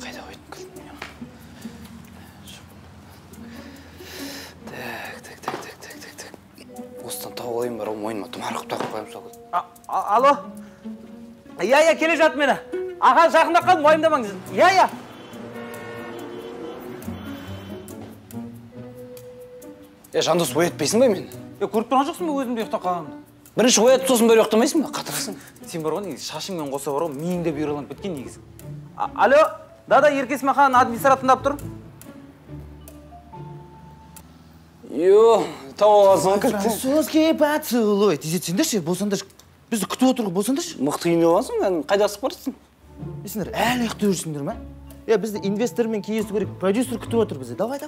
Қайда қойдым кілтін? Так. Осыдан тауып алайын бар, мойныма тұмарқып тағып қойым сол. Алло? Я, келе жатып мені. Аға жақында қалып, мойындамаңыз. Я. Жандос, оятпайсың ба мен? Көріп тұрған жоқсың ба өзімді ұйықтап қалғанымды? Бірінші оят, сосын бері ұйықтамайсың ба? Қатырасың. Сен бар ғой, негізі шашыңмен қоса бар ғой, миыңде бүйреланып кеткен негізі. Алло, да, Еркесма ханың администратындап тұр. Тауып аласың кілтті. Соски поцелуй. Тезетсеңдерші, болсаңдар, бізді күтіп отырғы болсаңдаршы. Мықты үйіне аласың, қайда асып барсың? Сендер әлі ұйықтай жүрсіңдер ма? Бізді инвестормен кеңесу керек, продюсер күтіп отыр бізді. Давай.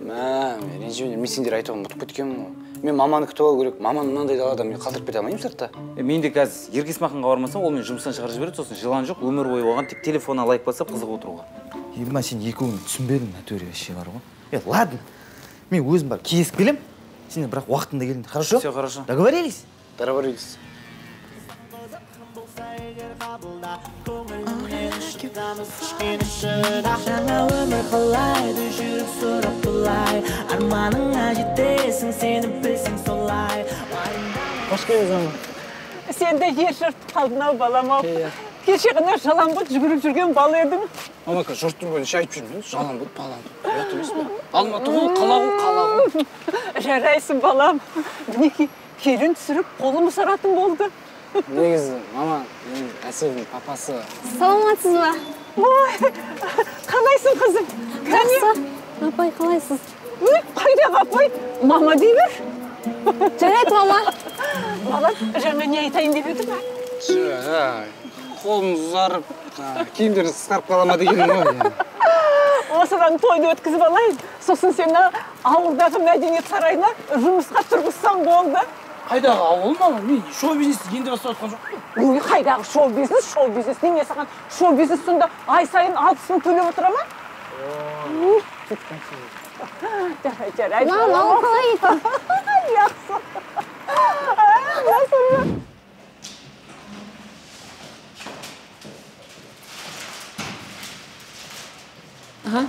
Мен ренжімеймін, мен сендер айтуға ұмытып кеткенмін ғой. Мен маманы күтіп алу керек. Маманы мынандай далада мен қалдырып кете алмаймын сыртта. Мен де қазір Еркесма ханға бармасам, ол мен жұмыстан шығарып жібереді, сосын жылан жоқ, өмір бойы оған тек телефонына лайк басып қызығып отыруға. Ма сен екеуін түсінбедің натуре вообще бар ғой. Ладно. Мен өзім бар кесіп келем. Сендер бірақ уақытында келіңдер. Хорошо? Все хорошо. Договорились? Договорились. Жаңа өмір қалайды жүріп сұрап бұлай арманыңа жетесің сені білсең солай. Қош келдіңіз. Сен де ер жұрт қалдың-ау балам-ау. Кеше ғана жалаң бұлт жүгіріп жүрген бала едің. Мамака, жұрттың бойынша айтып жүрмін. Жалаң бұлт, балам. Ұят емес пе? Алматы ғой, қала. Жарайсың балам. Мінеки келін түсіріп қолым саратын болды. Негізі, мама, мен Әселдің папасы. Саламатсыз ба? Ой, қалайсың қызым? Жақсы. Апай, қалайсыз? Ой, қайдағы апай? Мама дей бер. Жарайды, мама. Балам, жаңа не айтайын деп еді ма? Қолым ұзарып, киімдерін қысқарып қала ма дегенім ғой. Осыдан тойды өткізіп алайын. Сосын сені ауылдағы мәдениет сарайына жұмысқа тұрғызсам болды. Қайдағы ауыл мама? Мен шоу-бизнесті енді бастап жатқан жоқ. Ой, қайдағы шоу-бизнес. Неме саған шоу-бизнес сонда ай сайын 60 төлеп отыра ма? Жарай. Мама, ол қалай екен? Жақсы.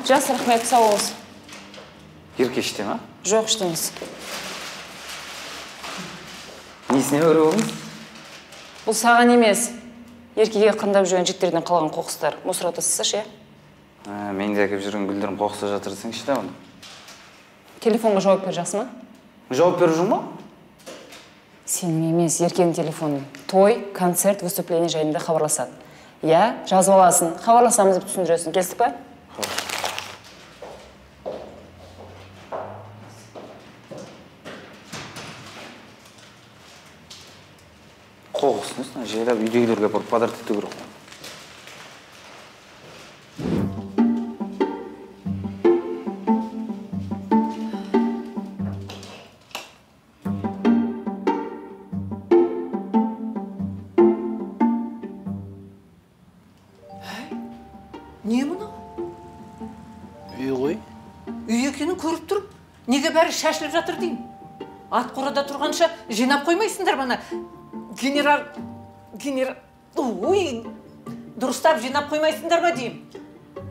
Жас рахмет, сау болсын. Еркеште ма? Жоқ іштеміз. Несіне өрі болыңыз? Бұл саған емес. Еркеге қындап жүрген жігіттерден қалған қоқыстар. Мусорға тастасашы, иә? Мен де әкеп жүрген гүлдерім қоқыста жатыр десеңші да оны. Телефонға жауап бер, жақсы ма? Жауап беріп жүр ма? Сенің емес, Еркенің телефоны. Той, концерт, выступление жайында хабарласады. Я, жазып аласың. Хабарласамыз деп түсіндіресің. Келістік па? Қоқысын, жайлап үйдегілерге бұрып подарок ету керек. Не мұны? Үй ғой. Үй екенін көріп тұрып, неге бәрі шашылып жатыр деймін? Ат қорада тұрғанша жинап қоймайсыңдар бана. Ой, дұрыстап жинап қоймайсыңдар ма деймін?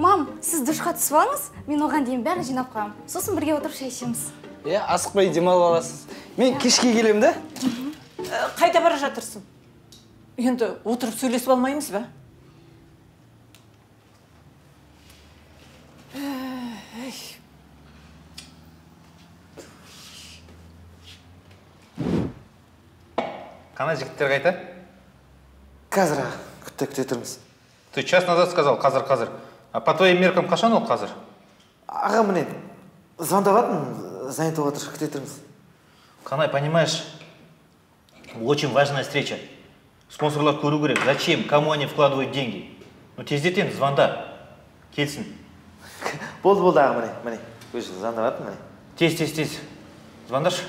Мам, сіз душқа түсіп алыңыз, мен оған дейін бәрі жинап қоямын. Сосын бірге отырып шай ішеміз. Асықпай демалып аласыз. Мен кешке келем да? Қайда бара жатырсың? Енді отырып сөйлесіп алмаймыз ба? Қана жігіттер қайта? Қазір күтте тұрмыз. Ты час назад сказал, қазір. А по твоим меркам қашан ол қазір? Аға міне, звондаватын, занят отыр, күте тұрмыз. Қанай, понимаешь, очень важная встреча. Спонсорлар көру керек. Зачем? Кому они вкладывают деньги? Ну, тездетен, звонда. Келсін. Болды аға міне. Өз звондаватын міне. Тез. Звондашы.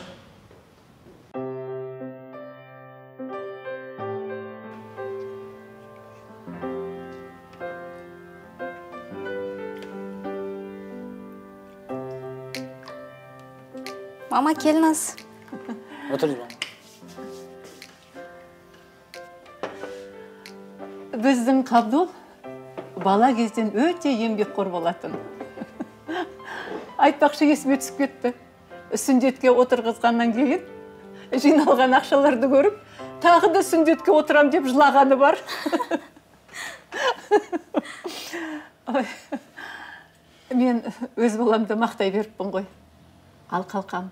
Мама, келіңіз. Отырды ма? Біздің Қабдол бала кезден өте еңбекқор болатын. Айтпақшы есіме түсіп кетті. Сүндетке отырғызғаннан кейін жиналған ақшаларды көріп, тағы да сүндетке отырам деп жылағаны бар. Мен өз баламды мақтай беріппін ғой. Ал қалқам,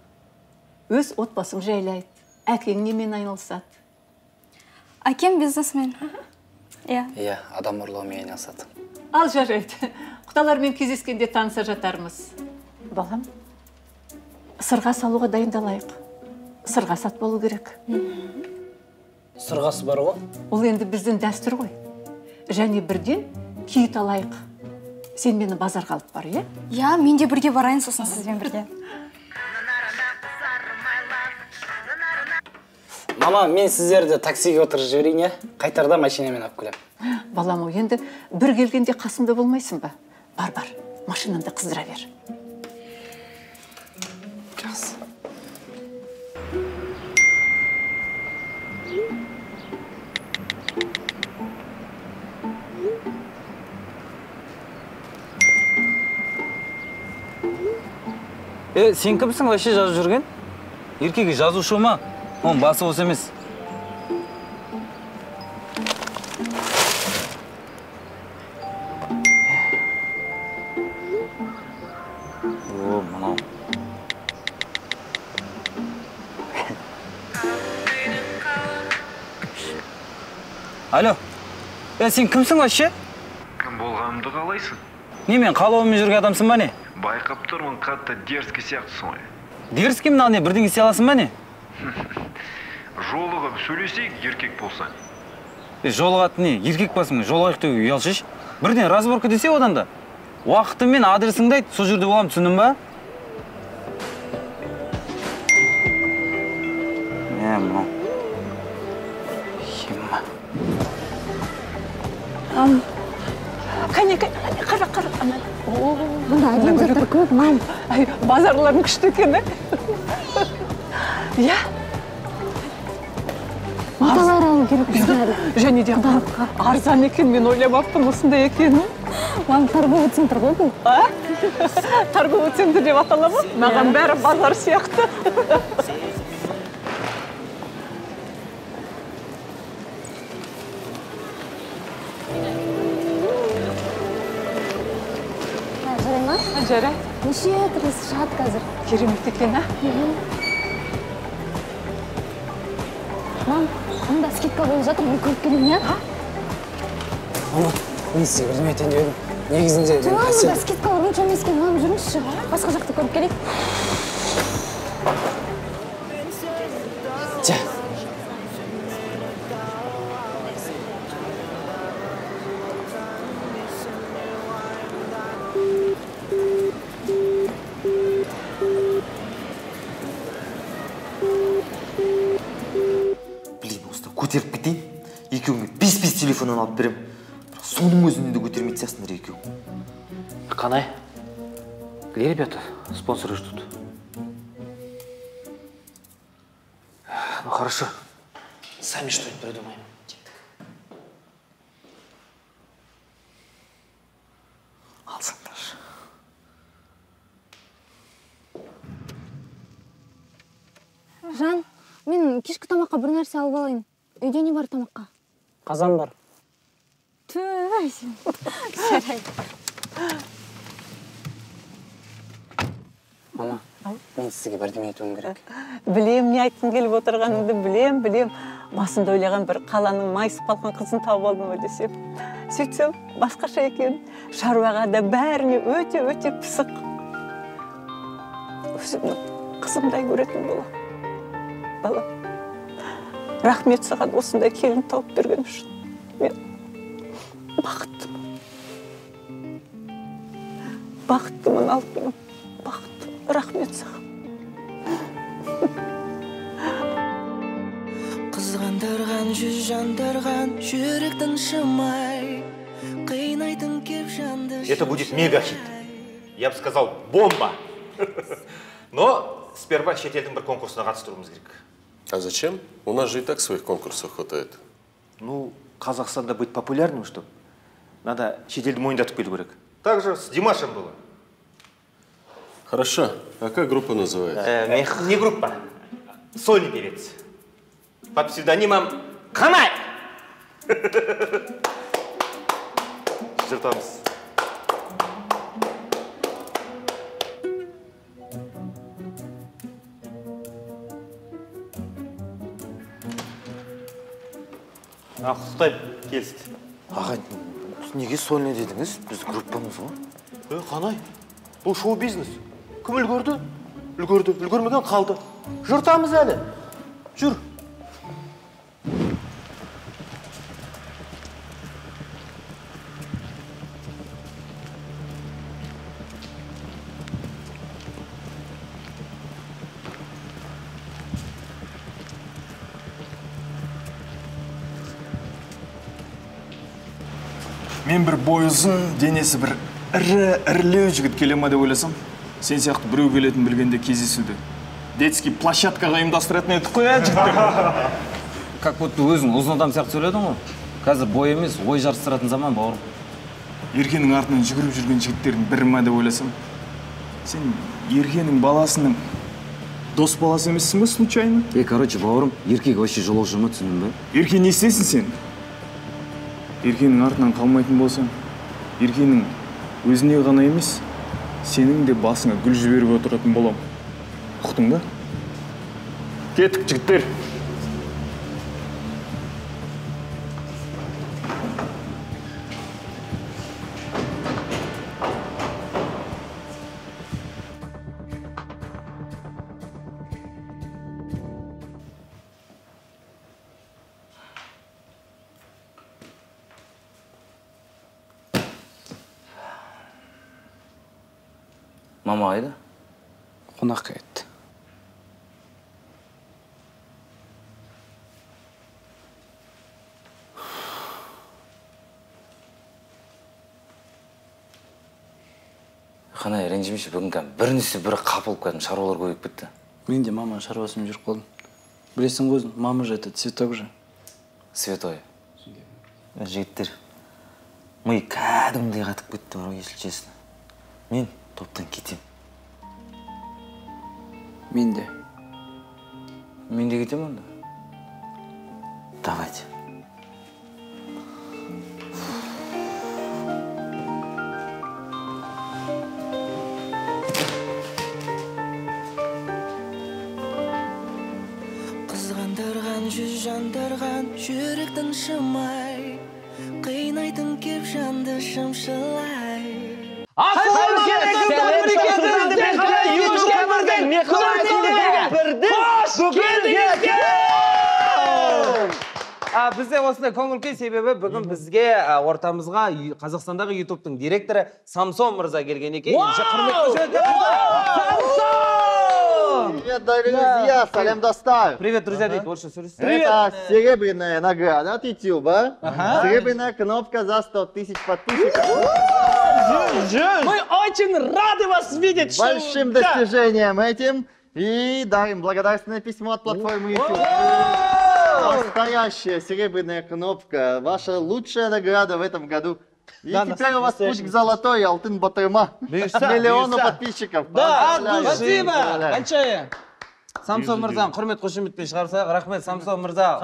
өз отбасың жайлайды. Әкең немен айналысады? Әкем бизнесмен. Иә. Иә, адам ұрлаумен айналысады. Ал жарайды. Құдалармен кездескенде таныса жатармыз. Балам, сырға салуға дайындалайық. Сырға сат болу керек. Сырғасы бар ғой? Ол енді біздің дәстүр ғой. Және бірден киіт алайық. Сен мені базарға алып бар, е? Иә, мен де бірге барайын сосын сізбен бірге. Мама, мен сіздерді таксиге отырып жіберейін, е? Қайтарда машинамен алып келем. Балам, енді бір келгенде қасымда болмайсың ба? Бар, машинамды қыздыра бер. Жақсы. Сен кімсің вообще жазып жүрген? Еркегі жазушы ма? Оның басы осы емес. О, мынау. Алло. Сен кімсің вообще? Кім болғанымды қалайсың? Не, мен қалауымен жүрген адамсың ба не? Байқап тұрмын, қатты дерзкий сияқтысың ғой. Дерзкий мынау не, бірдеңе істей аласың ба не? Жолығып сөйлесейік, еркек болсаң. Жолығатын не, еркек басың, жолығайық деуге ұялшыш. Бірден разборка десе одан да. Уақыты мен адресіңді айт, сол жерде боламын, түсіндің ба? Мынау. Химма. Қане, қара. Бұнда әдем заттар көп, мам. Базарларын күшті екен, Иә. Маталар алу керек біздер. Және де арзан екен, мен ойлабаппын осындай екенін. Мам, торговый центр ғой бұл? Торговый центр деп атала ма? Маған бәрі базар сияқты. Жарай ма? Жарай. Неше түресі шығады қазір? Керемет екен, Мам, онда скидка болып жатыр, мен көріп келейін, я? Мама, мен сізге бірдеме айтайын деп едім. Негізінде... Онда скидка орынша емес екен, мам, жүріңізші. Басқа жақты көріп келейік. Жа. Көтеріп кетейін, екеуіңе 5 телефонын алып берем. Соның өзінде де көтермейді сиясыңдар екеу. Қанай? Где ребята? Спонсоры ждут. Ну хорошо. Сами что-нибудь придумаем. Алсаңдар. Жан, мен кешкі тамаққа бір нәрсе алып алайын. Үйде не бар тамаққа? Қазан бар. Түй, сен. Жарайды. Мама, мен сізге бірдеме айтуым керек. Білем, не айтқың келіп отырғаныңды білем. Басында ойлаған бір қаланың майысып қалған қызын тауып алдым ғой десем. Сөйтсем, басқаша екен. Шаруаға да бәріне өте пысық. Өзімнің қызымдай көретін болам. Балам, рахмет саған осындай келін тауып берген үшін. Мен бақыттымын, алтыным. Бақыттым, рахмет саған. Қызғандырған жүз жандырған жүректің шымай, қинайтын кеп жанды. Это будет мега-хит. Я бы сказал, бомба. Но сперва шетелдің бір конкурсына қатыстыруымыз керек. А зачем? У нас же и так своих конкурсов хватает. Ну, Казахстанда быть популярным, чтобы Надо шетелді мойындатып келу керек. Так же с Димашем было. Хорошо. А как группа называется? Не группа. Сольный певец. Под псевдонимом Қанай. Жыртамыз. Құттықтаймын, келісті. Аға, неге сольный дедіңіз? Біз группамыз ғой. Қанай, бұл шоу-бизнес. Кім үлгерді? Үлгерді, үлгермеген қалды. Жыртамыз әлі. Жүр. Мен бір бой ұзын, денесі бір ірілеу жігіт келе ма деп ойласам, сен сияқты біреу келетін білгенде кездесуді. Детский площадкаға ұйымдастыратын едік қой, жігіттер. Как будто өзің ұзын адам сияқты сөйледің ғой. Қазір бой емес, ой жарыстыратын заман бауырым. Еркенің артынан жүгіріп жүрген жігіттердің бірі ма деп ойласам, сен Еркенің баласының дос баласы емессің бе случайно? Короче, бауырым, Еркеге вообще жолаушы ма, түсіндің бе? Ерке не істесін сен? Еркенің артынан қалмайтын болсаң, Еркенің өзіне ғана емес, сенің де басыңа гүл жіберіп отыратын болам. Ұқтың ба? Кеттік, жігіттер. Мама қайда? Қонаққа кетті. Қанай, ренжімеші, бүгін бірінісі бірі қапылып кәдім шаруалар көбейіп кетті. Мен де маманың шаруасымен жүріп қалдым. Білесің ғой, мама же это цветок же. Святой. Жігіттер, ми кәдімдей қатып кетті бар, если честно. Мен топтан кетем. Мен де. Мен де кетем онда. Давайте. Қызғандырған жүз жандырған жүректің шымай, қинайтын кеп жанды шымшылай. Бізде осындай көңіл-күй себебі бүгін бізге ортамызға Қазақстандағы ютубтың директоры Самсон мырза келген екен. Привет, дорогие друзья, салям доставим. Привет, друзья, дейді, больше сөйлесін. Это серебряная награда от YouTube. Серебряная кнопка за 100 тысяч подписчиков. Мы очень рады вас видеть. Большим достижением этим. И дарим благодарственное письмо от платформы YouTube. Настоящая серебряная кнопка. Ваша лучшая награда в этом году. И теперь у вас путь к золотой Алтын Батырма. Миллиону подписчиков. Да, спасибо. Большое. Самсон мырза, құрмет қошеметпен шығарсақ, рахмет Самсон мырза.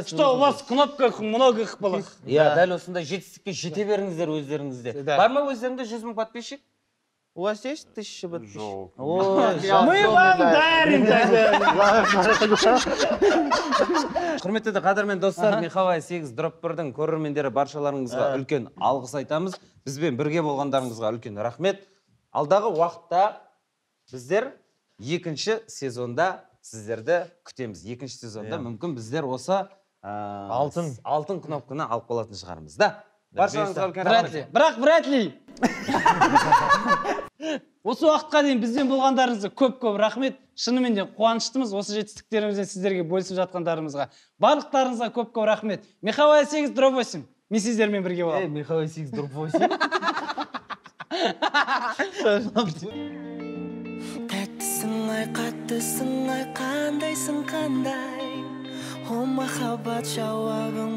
Что у вас кнопка многих было? Иә, дәл осындай жетістікке жете беріңіздер өздеріңізде. Бар ма өздеріңде 100 000 подписчик? У вас есть 1000 подписчиков? Мы вам дарим. Құрметті қадірмен достар, Михаил 8 дроп 1-дің көрермендері баршаларыңызға үлкен алғыс айтамыз. Бізбен бірге болғандарыңызға үлкен рахмет. Алдағы уақытта біздер екінші сезонда сіздерді күтеміз. Екінші сезонда мүмкін біздер осы алтын кнопканы алып қалатын шығармыз. Да? Баршаларыңызға үлкен рахмет. Бірақ вряд ли. Осы уақытқа дейін бізден болғандарыңызға көп-көп рахмет. Шынымен де қуаныштымыз осы жетістіктерімізден сіздерге бөлісіп жатқандарымызға. Барлықтарыңызға көп-көп рахмет. Михаил 8 дроп 8. Мен сіздермен бірге боламын. Михаил 8 дроп 8. Тәттісің ай, қаттысың ай, қандайсың қандай. О махаббат жауабың